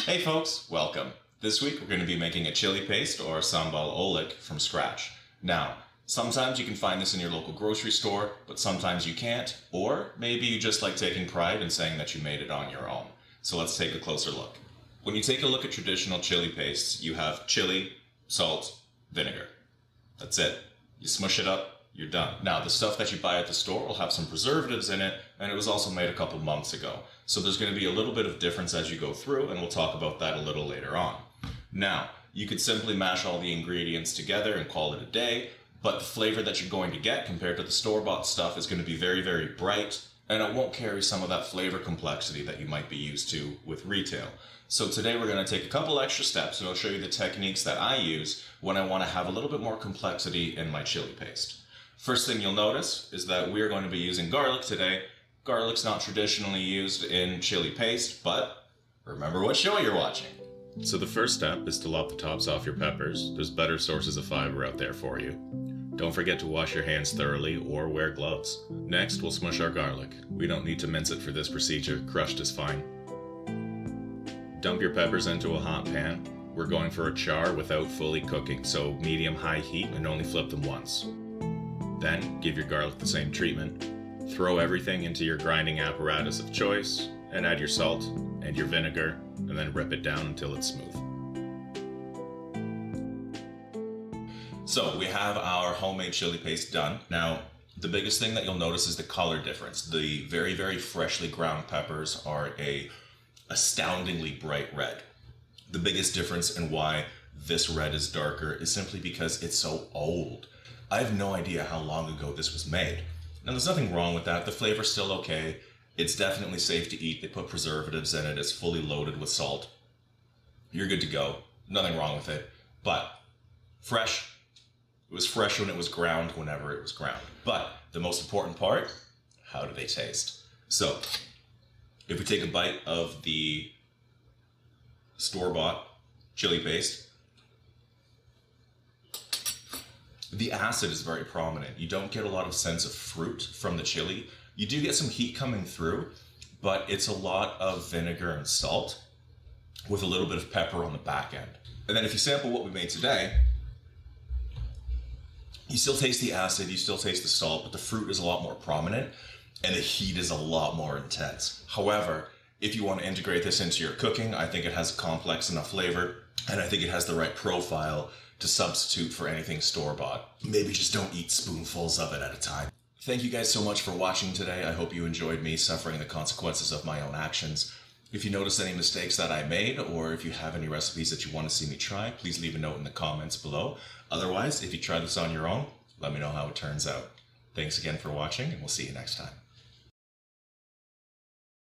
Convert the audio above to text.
Hey folks, welcome. This week we're going to be making a chili paste or Sambal Oelek from scratch. Now, sometimes you can find this in your local grocery store, but sometimes you can't, or maybe you just like taking pride in saying that you made it on your own. So let's take a closer look. When you take a look at traditional chili pastes, you have chili, salt, vinegar. That's it. You smush it up, you're done. Now, the stuff that you buy at the store will have some preservatives in it, and it was also made a couple months ago. So there's going to be a little bit of difference as you go through, and we'll talk about that a little later on. Now, you could simply mash all the ingredients together and call it a day, but the flavor that you're going to get compared to the store-bought stuff is going to be very, very bright, and it won't carry some of that flavor complexity that you might be used to with retail. So today we're going to take a couple extra steps, and I'll show you the techniques that I use when I want to have a little bit more complexity in my chili paste. First thing you'll notice is that we're going to be using garlic today. Garlic's not traditionally used in chili paste, but remember what show you're watching. So the first step is to lop the tops off your peppers. There's better sources of fiber out there for you. Don't forget to wash your hands thoroughly or wear gloves. Next, we'll smush our garlic. We don't need to mince it for this procedure. Crushed is fine. Dump your peppers into a hot pan. We're going for a char without fully cooking, so medium-high heat and only flip them once. Then, give your garlic the same treatment. Throw everything into your grinding apparatus of choice, and add your salt and your vinegar, and then rip it down until it's smooth. So, we have our homemade chili paste done. Now, the biggest thing that you'll notice is the color difference. The very, very freshly ground peppers are a astoundingly bright red. The biggest difference in why this red is darker is simply because it's so old. I have no idea how long ago this was made. Now, there's nothing wrong with that. The flavor's still okay. It's definitely safe to eat. They put preservatives in it. It's fully loaded with salt. You're good to go. Nothing wrong with it. But fresh. It was fresh when it was ground, whenever it was ground. But the most important part, how do they taste? So, if we take a bite of the store-bought chili paste, the acid is very prominent. You don't get a lot of sense of fruit from the chili. You do get some heat coming through, but it's a lot of vinegar and salt with a little bit of pepper on the back end. And then if you sample what we made today, you still taste the acid, you still taste the salt, but the fruit is a lot more prominent and the heat is a lot more intense. However, if you want to integrate this into your cooking, I think it has complex enough flavor, and I think it has the right profile to substitute for anything store-bought. Maybe just don't eat spoonfuls of it at a time. Thank you guys so much for watching today. I hope you enjoyed me suffering the consequences of my own actions. If you notice any mistakes that I made, or if you have any recipes that you want to see me try, please leave a note in the comments below. Otherwise, if you try this on your own, let me know how it turns out. Thanks again for watching, and we'll see you next time.